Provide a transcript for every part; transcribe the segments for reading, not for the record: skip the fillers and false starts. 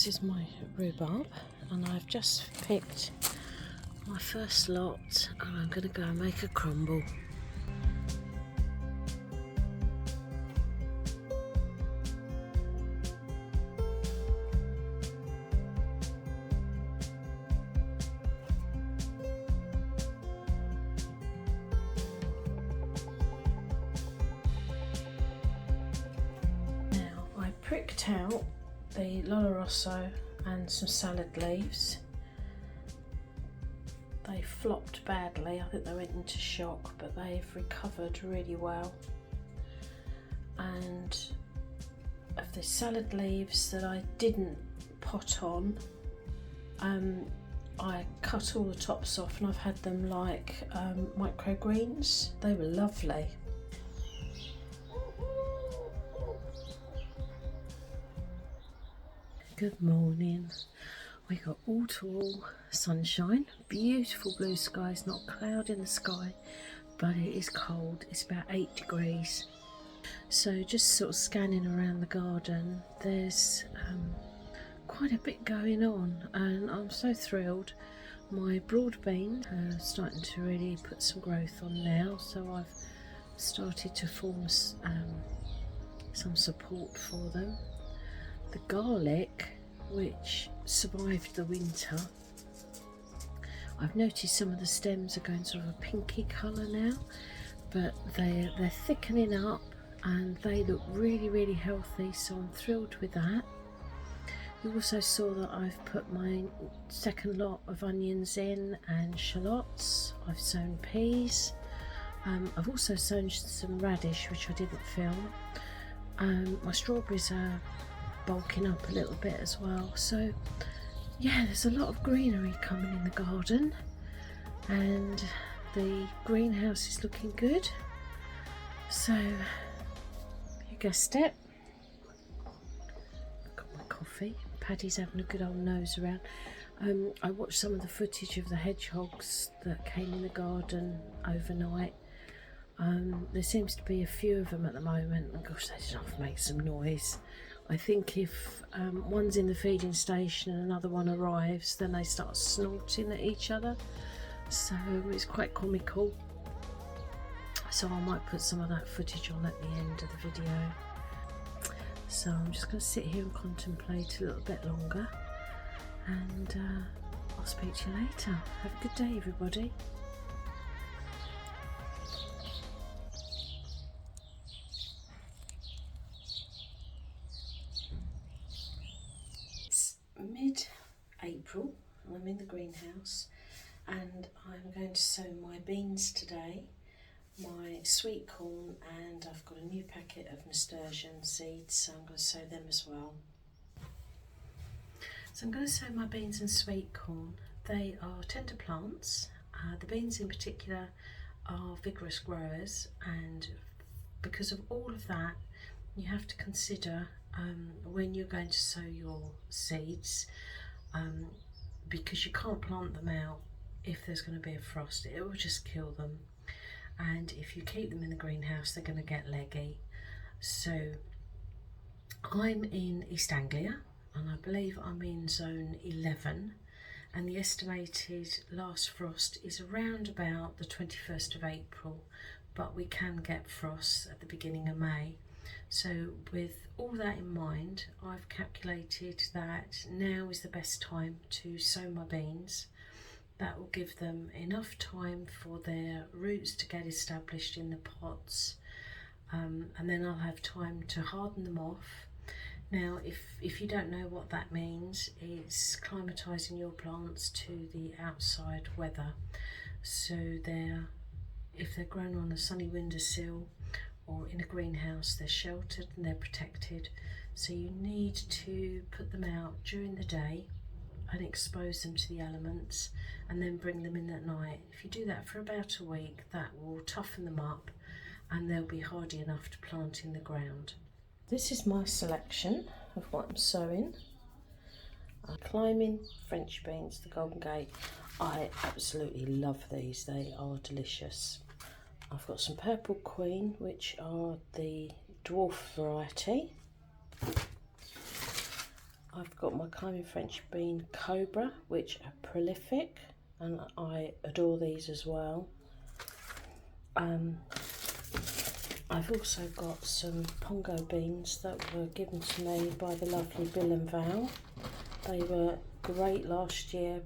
is my rhubarb, and I've just picked my first lot, and I'm going to go and make a crumble. Now I pricked out the Loloroso and some salad leaves. They flopped badly, I think they went into shock, but they've recovered really well. And of the salad leaves that I didn't pot on, I cut all the tops off, and I've had them like microgreens. They were lovely. Good morning. We got all to all sunshine, beautiful blue skies, not a cloud in the sky, but it is cold. It's about 8 degrees. So just sort of scanning around the garden, there's quite a bit going on, and I'm so thrilled. My broad bean starting to really put some growth on now, so I've started to form some support for them. The garlic, which survived the winter, I've noticed some of the stems are going sort of a pinky colour now, but they're thickening up and they look really healthy, so I'm thrilled with that. You also saw that I've put my second lot of onions in and shallots. I've sown peas. I've also sown some radish, which I didn't film. My strawberries are bulking up a little bit as well, so yeah, there's a lot of greenery coming in the garden, and the greenhouse is looking good. So you guessed it, I've got my coffee. Paddy's having a good old nose around. I watched some of the footage of the hedgehogs that came in the garden overnight. There seems to be a few of them at the moment, and gosh, they just make some noise. I think if one's in the feeding station and another one arrives, then they start snorting at each other, so it's quite comical. So I might put some of that footage on at the end of the video. So I'm just going to sit here and contemplate a little bit longer, and I'll speak to you later. Have a good day, everybody. Mid-April, and I'm in the greenhouse, and I'm going to sow my beans today, my sweet corn, and I've got a new packet of nasturtium seeds, so I'm going to sow them as well. So I'm going to sow my beans and sweet corn. They are tender plants. The beans in particular are vigorous growers, and because of all of that, you have to consider when you're going to sow your seeds, because you can't plant them out if there's going to be a frost. It will just kill them, and if you keep them in the greenhouse, they're going to get leggy. So I'm in East Anglia, and I believe I'm in zone 11, and the estimated last frost is around about the 21st of April, but we can get frosts at the beginning of May. So with all that in mind, I've calculated that now is the best time to sow my beans. That will give them enough time for their roots to get established in the pots, and then I'll have time to harden them off. Now if you don't know what that means, it's climatising your plants to the outside weather, so if they're grown on a sunny windowsill or in a greenhouse, they're sheltered and they're protected. So you need to put them out during the day and expose them to the elements, and then bring them in at night. If you do that for about a week, that will toughen them up and they'll be hardy enough to plant in the ground. This is my selection of what I'm sowing. Climbing French beans, the Golden Gate. I absolutely love these, they are delicious. I've got some Purple Queen, which are the Dwarf variety. I've got my climbing French bean Cobra, which are prolific, and I adore these as well. I've also got some Pongo beans that were given to me by the lovely Bill and Val. They were great last year.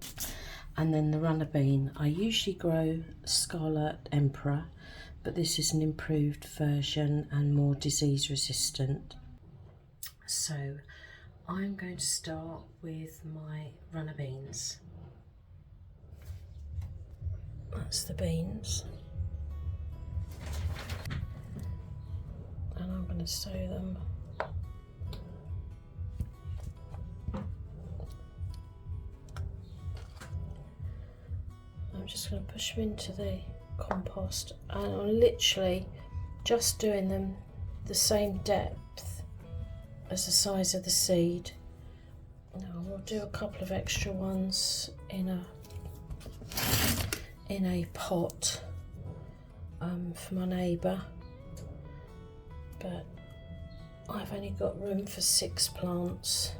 And then the runner bean. I usually grow Scarlet Emperor, but this is an improved version and more disease resistant. So I'm going to start with my runner beans. That's the beans. And I'm going to sow them. I'm just going to push them into the compost, and I'm literally just doing them the same depth as the size of the seed. Now we'll do a couple of extra ones in a pot for my neighbour, but I've only got room for 6 plants,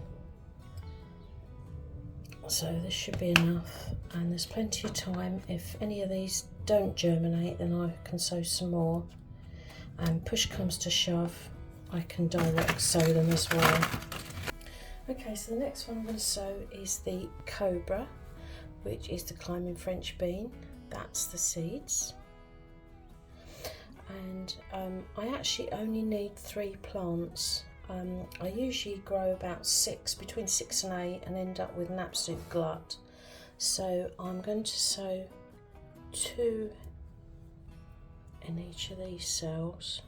so this should be enough, and there's plenty of time. If any of these don't germinate, then I can sow some more, and push comes to shove, I can direct sow them as well. Okay, so the next one I'm going to sow is the Cobra, which is the climbing French bean. That's the seeds. And I actually only need 3 plants. I usually grow about 6, between 6 and 8, and end up with an absolute glut. So I'm going to sow 2 in each of these cells,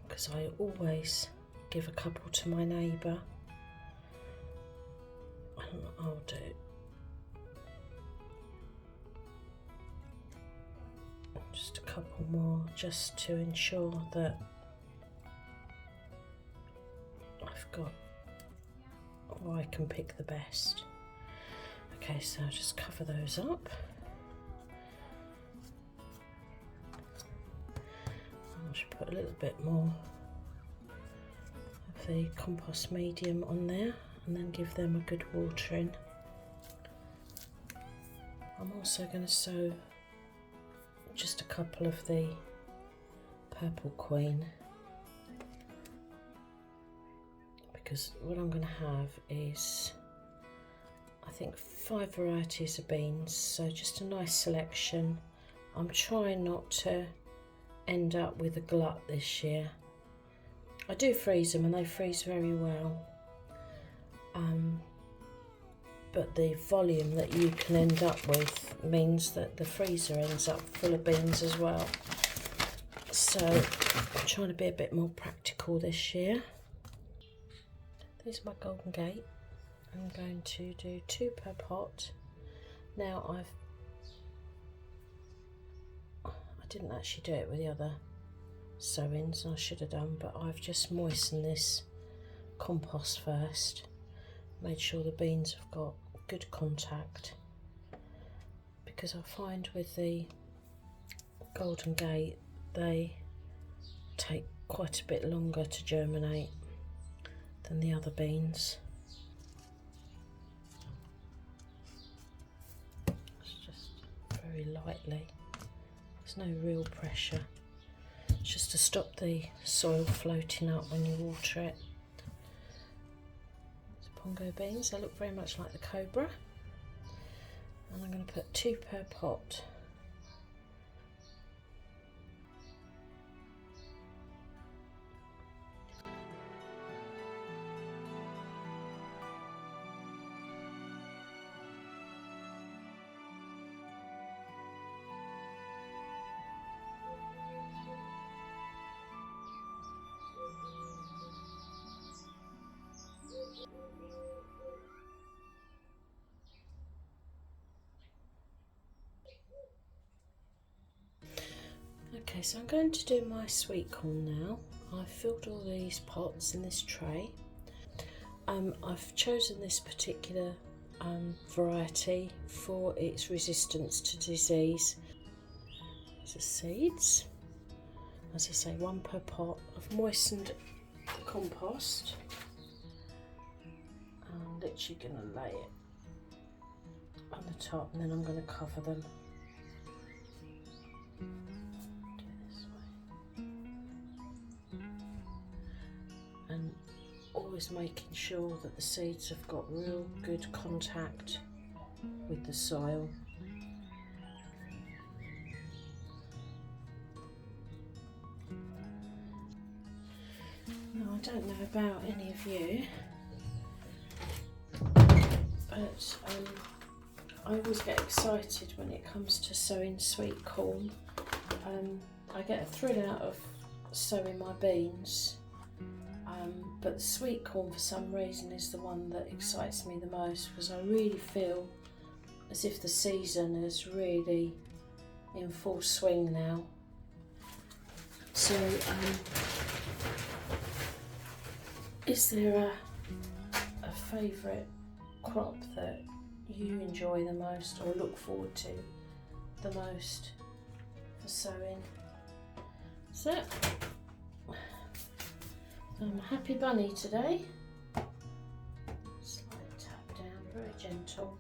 because I always give a couple to my neighbour. And I'll do just a couple more, just to ensure that I've got, or I can pick the best. Okay, so I'll just cover those up. I should put a little bit more of the compost medium on there, and then give them a good watering. I'm also going to sow just a couple of the Purple Queen, because what I'm going to have is, I think, 5 varieties of beans, so just a nice selection. I'm trying not to end up with a glut this year. I do freeze them, and they freeze very well, but the volume that you can end up with means that the freezer ends up full of beans as well. So I'm trying to be a bit more practical this year. These are my Golden Gate. I'm going to do 2 per pot. Now I didn't actually do it with the other sowings, and I should have done, but I've just moistened this compost first, made sure the beans have got good contact, because I find with the Golden Gate they take quite a bit longer to germinate than the other beans. It's just very lightly, there's no real pressure, it's just to stop the soil floating up when you water it. Pongo beans, they look very much like the Cobra, and I'm going to put 2 per pot. Okay, so I'm going to do my sweet corn now. I've filled all these pots in this tray. I've chosen this particular variety for its resistance to disease. These are seeds. As I say, 1 per pot. I've moistened the compost. I'm literally going to lay it on the top, and then I'm going to cover them. Do it this way. And always making sure that the seeds have got real good contact with the soil. Now, I don't know about any of you, but I always get excited when it comes to sowing sweet corn. I get a thrill out of sowing my beans, but the sweet corn for some reason is the one that excites me the most, because I really feel as if the season is really in full swing now. So is there a favourite crop that you enjoy the most or look forward to the most for sowing? So I'm a happy bunny today. Slight tap down, very gentle.